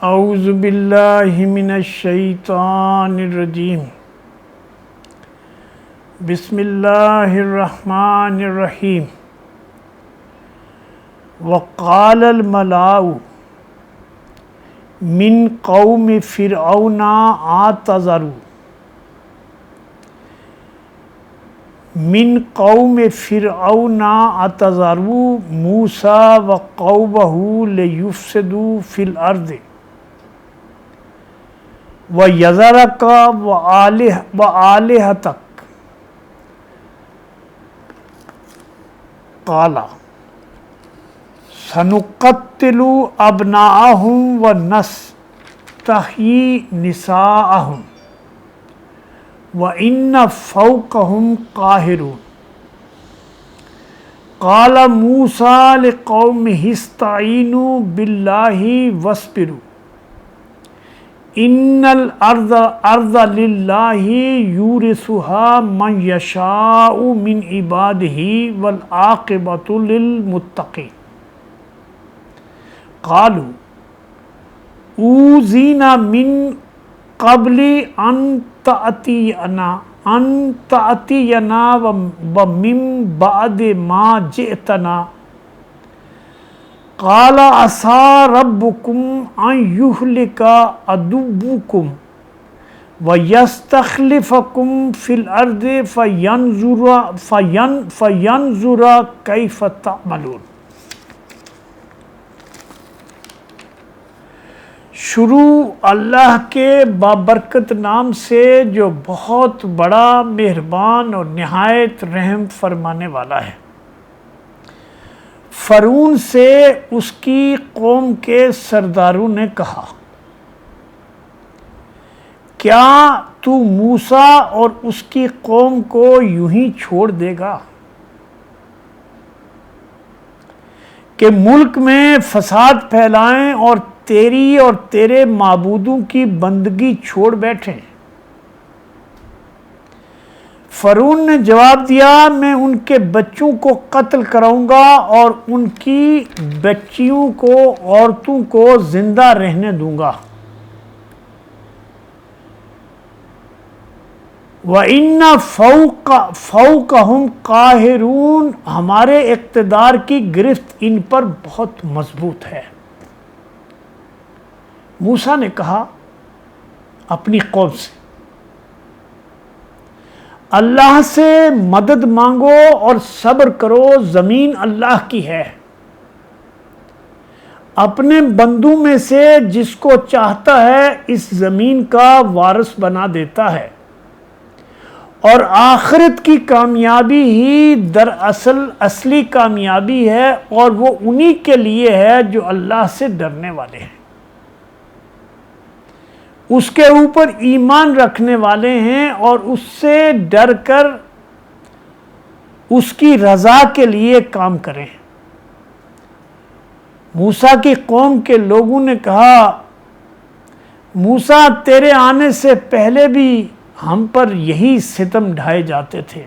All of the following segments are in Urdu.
اعوذ باللہ من الشیطان الرجیم بسم اللہ الرحمن الرحیم وقال الملأ من قوم فرعون اعتذروا موسیٰ وقومہ لیفسدوا فی الارض وَيَذَرَكَ وَآلِهَتَكَ قَالَ سَنُقَتِّلُ أَبْنَاءَهُمْ وَنَسْتَحْيِي نِسَاءَهُمْ وَإِنَّ فَوْقَهُمْ قَاهِرُونَ قَالَ مُوسَىٰ لِقَوْمِهِ اسْتَعِينُوا بِاللَّهِ وَاصْبِرُوا ان الارض للہ یورثها من یشاء من عبادہ والعاقبۃ للمتقین قالوا اوذینا من قبل ان تأتینا ومن بعد ما جئتنا قال عسى ربكم ان يهلك عدوكم ويستخلفكم في الارض فينظر كيف تعملون۔ شروع اللہ کے بابرکت نام سے جو بہت بڑا مہربان اور نہایت رحم فرمانے والا ہے۔ فرعون سے اس کی قوم کے سرداروں نے کہا، کیا تو موسیٰ اور اس کی قوم کو یوں ہی چھوڑ دے گا کہ ملک میں فساد پھیلائیں اور تیری اور تیرے معبودوں کی بندگی چھوڑ بیٹھیں؟ فرعون نے جواب دیا، میں ان کے بچوں کو قتل کراؤں گا اور ان کی بچیوں کو، عورتوں کو زندہ رہنے دوں گا۔ وَإِنَّ فَوْقَهُمْ قَاهِرُونَ، ہمارے اقتدار کی گرفت ان پر بہت مضبوط ہے۔ موسیٰ نے کہا اپنی قوم سے، اللہ سے مدد مانگو اور صبر کرو، زمین اللہ کی ہے، اپنے بندوں میں سے جس کو چاہتا ہے اس زمین کا وارث بنا دیتا ہے، اور آخرت کی کامیابی ہی دراصل اصلی کامیابی ہے، اور وہ انہی کے لیے ہے جو اللہ سے ڈرنے والے ہیں، اس کے اوپر ایمان رکھنے والے ہیں اور اس سے ڈر کر اس کی رضا کے لیے کام کریں۔ موسیٰ کی قوم کے لوگوں نے کہا، موسیٰ تیرے آنے سے پہلے بھی ہم پر یہی ستم ڈھائے جاتے تھے،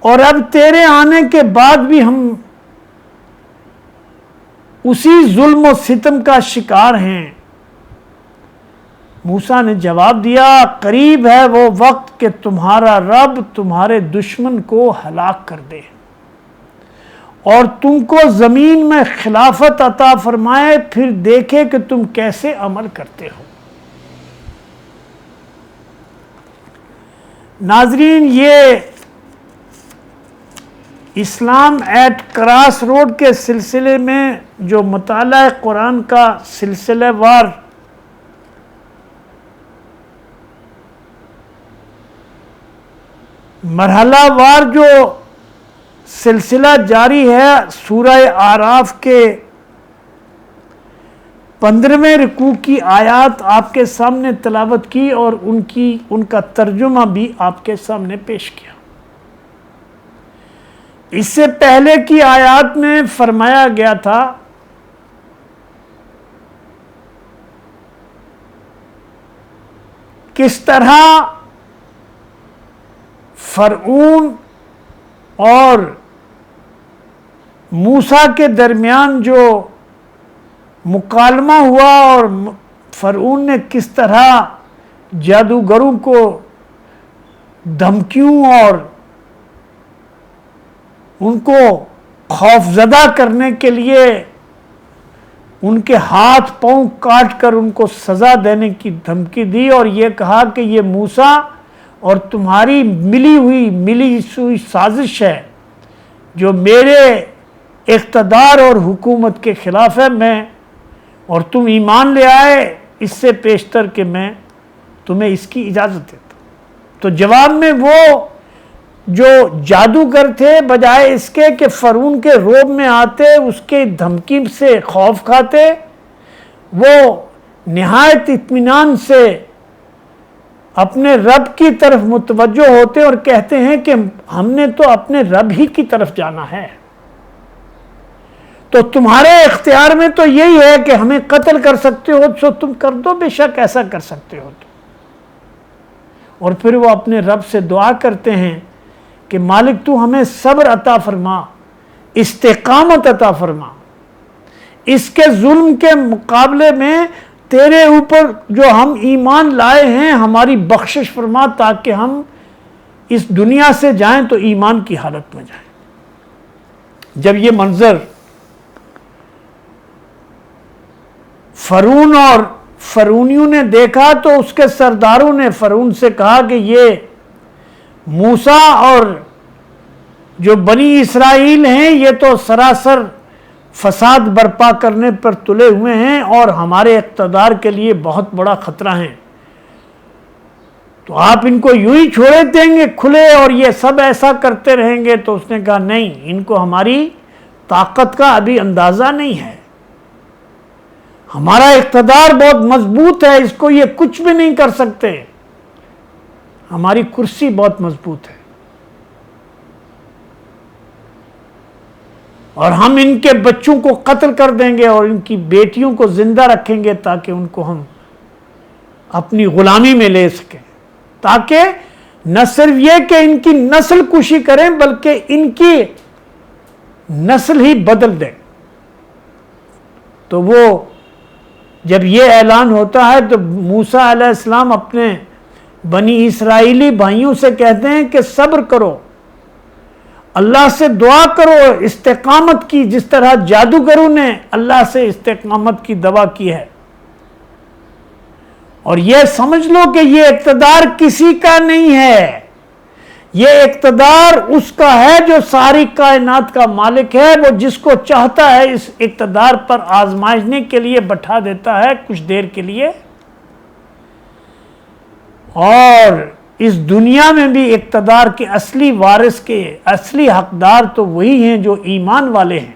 اور اب تیرے آنے کے بعد بھی ہم اسی ظلم و ستم کا شکار ہیں۔ موسیٰ نے جواب دیا، قریب ہے وہ وقت کہ تمہارا رب تمہارے دشمن کو ہلاک کر دے اور تم کو زمین میں خلافت عطا فرمائے، پھر دیکھے کہ تم کیسے عمل کرتے ہو۔ ناظرین، یہ اسلام ایٹ کراس روڈ کے سلسلے میں جو مطالعہ قرآن کا سلسلہ وار مرحلہ وار جو سلسلہ جاری ہے، سورہ اعراف کے 15ویں رکوع کی آیات آپ کے سامنے تلاوت کی اور ان کا ترجمہ بھی آپ کے سامنے پیش کیا۔ اس سے پہلے کی آیات میں فرمایا گیا تھا کس طرح فرعون اور موسیٰ کے درمیان جو مکالمہ ہوا اور فرعون نے کس طرح جادوگروں کو دھمکیوں اور ان کو خوفزدہ کرنے کے لیے ان کے ہاتھ پاؤں کاٹ کر ان کو سزا دینے کی دھمکی دی، اور یہ کہا کہ یہ موسیٰ اور تمہاری ملی ہوئی سازش ہے جو میرے اقتدار اور حکومت کے خلاف ہے، میں اور تم ایمان لے آئے اس سے پیشتر کہ میں تمہیں اس کی اجازت دیتا ہوں۔ تو جواب میں وہ جو جادوگر تھے بجائے اس کے کہ فرعون کے روب میں آتے، اس کے دھمکی سے خوف کھاتے، وہ نہایت اطمینان سے اپنے رب کی طرف متوجہ ہوتے اور کہتے ہیں کہ ہم نے تو اپنے رب ہی کی طرف جانا ہے، تو تمہارے اختیار میں تو یہی ہے کہ ہمیں قتل کر سکتے ہو تو تم کر دو، بے شک ایسا کر سکتے ہو تو۔ اور پھر وہ اپنے رب سے دعا کرتے ہیں کہ مالک تو ہمیں صبر عطا فرما، استقامت عطا فرما، اس کے ظلم کے مقابلے میں تیرے اوپر جو ہم ایمان لائے ہیں ہماری بخشش فرما، تاکہ ہم اس دنیا سے جائیں تو ایمان کی حالت میں جائیں۔ جب یہ منظر فرعون اور فرعونیوں نے دیکھا تو اس کے سرداروں نے فرعون سے کہا کہ یہ موسیٰ اور جو بنی اسرائیل ہیں یہ تو سراسر فساد برپا کرنے پر تلے ہوئے ہیں اور ہمارے اقتدار کے لیے بہت بڑا خطرہ ہیں، تو آپ ان کو یوں ہی چھوڑے دیں گے کھلے اور یہ سب ایسا کرتے رہیں گے؟ تو اس نے کہا نہیں، ان کو ہماری طاقت کا ابھی اندازہ نہیں ہے، ہمارا اقتدار بہت مضبوط ہے، اس کو یہ کچھ بھی نہیں کر سکتے، ہماری کرسی بہت مضبوط ہے، اور ہم ان کے بچوں کو قتل کر دیں گے اور ان کی بیٹیوں کو زندہ رکھیں گے تاکہ ان کو ہم اپنی غلامی میں لے سکیں، تاکہ نہ صرف یہ کہ ان کی نسل کشی کریں بلکہ ان کی نسل ہی بدل دیں۔ تو وہ جب یہ اعلان ہوتا ہے تو موسیٰ علیہ السلام اپنے بنی اسرائیلی بھائیوں سے کہتے ہیں کہ صبر کرو، اللہ سے دعا کرو استقامت کی، جس طرح جادوگروں نے اللہ سے استقامت کی دعا کی ہے، اور یہ سمجھ لو کہ یہ اقتدار کسی کا نہیں ہے، یہ اقتدار اس کا ہے جو ساری کائنات کا مالک ہے، وہ جس کو چاہتا ہے اس اقتدار پر آزمائشنے کے لیے بٹھا دیتا ہے کچھ دیر کے لیے، اور اس دنیا میں بھی اقتدار کے اصلی وارث کے اصلی حقدار تو وہی ہیں جو ایمان والے ہیں۔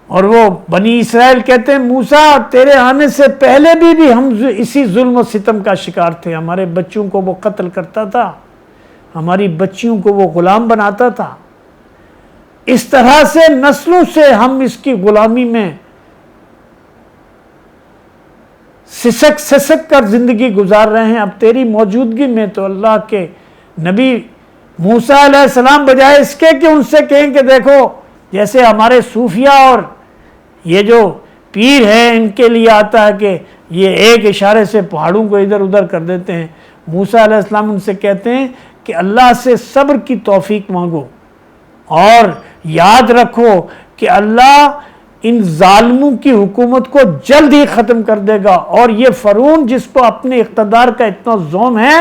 اور وہ بنی اسرائیل کہتے ہیں موسیٰ تیرے آنے سے پہلے بھی ہم اسی ظلم و ستم کا شکار تھے، ہمارے بچوں کو وہ قتل کرتا تھا، ہماری بچیوں کو وہ غلام بناتا تھا، اس طرح سے نسلوں سے ہم اس کی غلامی میں سسک کر زندگی گزار رہے ہیں، اب تیری موجودگی میں تو اللہ کے نبی موسیٰ علیہ السلام بجائے اس کے کہ ان سے کہیں کہ دیکھو جیسے ہمارے صوفیہ اور یہ جو پیر ہیں ان کے لیے آتا ہے کہ یہ ایک اشارے سے پہاڑوں کو ادھر ادھر کر دیتے ہیں، موسیٰ علیہ السلام ان سے کہتے ہیں کہ اللہ سے صبر کی توفیق مانگو اور یاد رکھو کہ اللہ ان ظالموں کی حکومت کو جلد ہی ختم کر دے گا، اور یہ فرعون جس کو اپنے اقتدار کا اتنا زوم ہے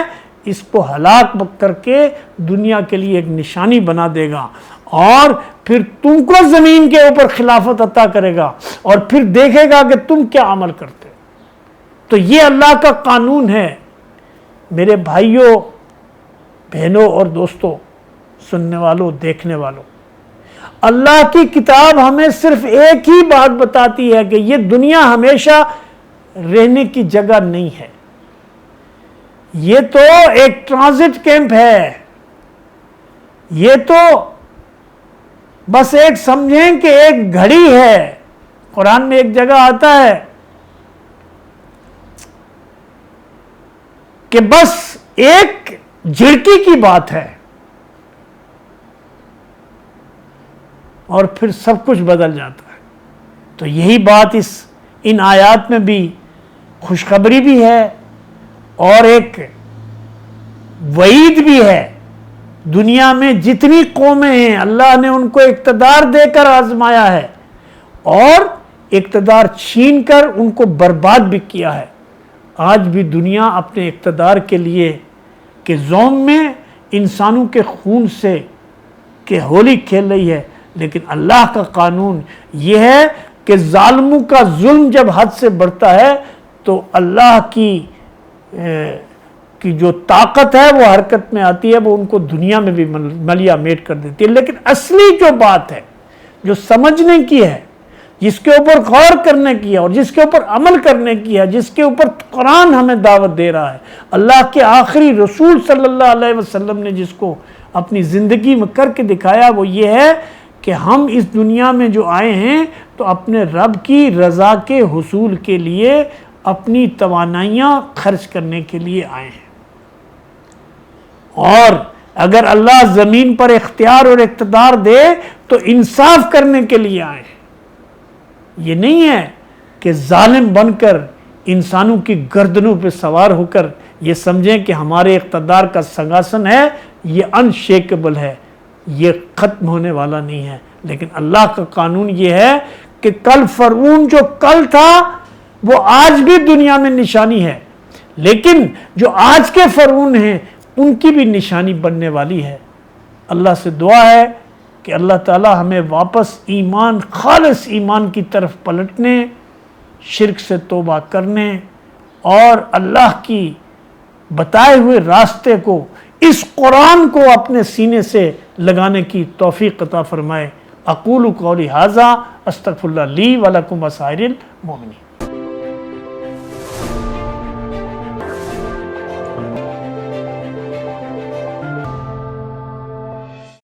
اس کو ہلاک کر کے دنیا کے لیے ایک نشانی بنا دے گا، اور پھر تم کو زمین کے اوپر خلافت عطا کرے گا اور پھر دیکھے گا کہ تم کیا عمل کرتے۔ تو یہ اللہ کا قانون ہے۔ میرے بھائیوں، بہنوں اور دوستوں، سننے والوں، دیکھنے والوں، اللہ کی کتاب ہمیں صرف ایک ہی بات بتاتی ہے کہ یہ دنیا ہمیشہ رہنے کی جگہ نہیں ہے، یہ تو ایک ٹرانزٹ کیمپ ہے، یہ تو بس ایک سمجھیں کہ ایک گھڑی ہے۔ قرآن میں ایک جگہ آتا ہے کہ بس ایک جھڑکی کی بات ہے اور پھر سب کچھ بدل جاتا ہے۔ تو یہی بات ان آیات میں بھی خوشخبری بھی ہے اور ایک وعید بھی ہے۔ دنیا میں جتنی قومیں ہیں اللہ نے ان کو اقتدار دے کر آزمایا ہے اور اقتدار چھین کر ان کو برباد بھی کیا ہے۔ آج بھی دنیا اپنے اقتدار کے لیے کہ زوم میں انسانوں کے خون سے کہ ہولی کھیل رہی ہے، لیکن اللہ کا قانون یہ ہے کہ ظالموں کا ظلم جب حد سے بڑھتا ہے تو اللہ کی جو طاقت ہے وہ حرکت میں آتی ہے، وہ ان کو دنیا میں بھی ملیا میٹ کر دیتی ہے۔ لیکن اصلی جو بات ہے، جو سمجھنے کی ہے، جس کے اوپر غور کرنے کی ہے اور جس کے اوپر عمل کرنے کی ہے، جس کے اوپر قرآن ہمیں دعوت دے رہا ہے، اللہ کے آخری رسول صلی اللہ علیہ وسلم نے جس کو اپنی زندگی میں کر کے دکھایا، وہ یہ ہے کہ ہم اس دنیا میں جو آئے ہیں تو اپنے رب کی رضا کے حصول کے لیے اپنی توانائیاں خرچ کرنے کے لیے آئے ہیں، اور اگر اللہ زمین پر اختیار اور اقتدار دے تو انصاف کرنے کے لیے آئے ہیں۔ یہ نہیں ہے کہ ظالم بن کر انسانوں کی گردنوں پہ سوار ہو کر یہ سمجھیں کہ ہمارے اقتدار کا سنگاسن ہے، یہ انشیکبل ہے، یہ ختم ہونے والا نہیں ہے۔ لیکن اللہ کا قانون یہ ہے کہ کل فرعون جو کل تھا وہ آج بھی دنیا میں نشانی ہے، لیکن جو آج کے فرعون ہیں ان کی بھی نشانی بننے والی ہے۔ اللہ سے دعا ہے کہ اللہ تعالی ہمیں واپس ایمان، خالص ایمان کی طرف پلٹنے، شرک سے توبہ کرنے اور اللہ کی بتائے ہوئے راستے کو، اس قرآن کو اپنے سینے سے لگانے کی توفیق عطا فرمائے۔ اقول قولی ھذا استغفر اللہ لی ولکم وسائر المؤمنین۔